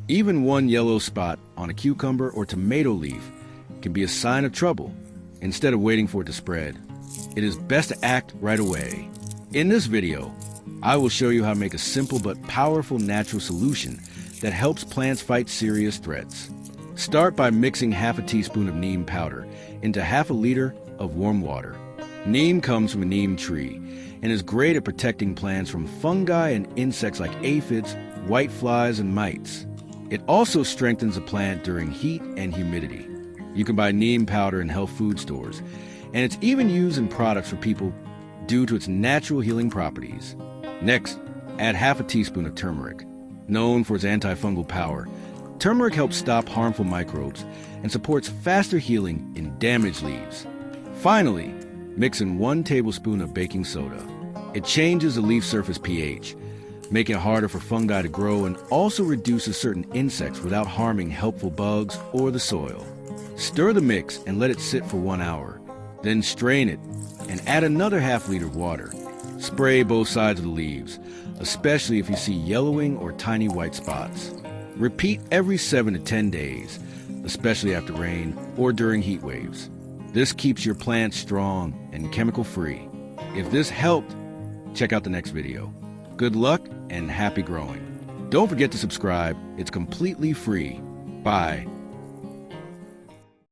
Even one yellow spot on a cucumber or tomato leaf can be a sign of trouble. Instead of waiting for it to spread, it is best to act right away. In this video, I will show you how to make a simple but powerful natural solution that helps plants fight serious threats. Start by mixing half a teaspoon of neem powder into half a liter of warm water. Neem comes from a neem tree and is great at protecting plants from fungi and insects like aphids, whiteflies, and mites. It also strengthens a plant during heat and humidity. You can buy neem powder in health food stores, and it's even used in products for people due to its natural healing properties. Next, add half a teaspoon of turmeric. Known for its antifungal power, turmeric helps stop harmful microbes and supports faster healing in damaged leaves. Finally, mix in 1 tablespoon of baking soda. It changes the leaf surface pH, making it harder for fungi to grow, and also reduces certain insects without harming helpful bugs or the soil. Stir the mix and let it sit for 1 hour. Then strain it and add another half liter of water. Spray both sides of the leaves, especially if you see yellowing or tiny white spots. Repeat every 7 to 10 days, especially after rain or during heat waves. This keeps your plants strong and chemical-free. If this helped, check out the next video. Good luck and happy growing. Don't forget to subscribe. It's completely free. Bye.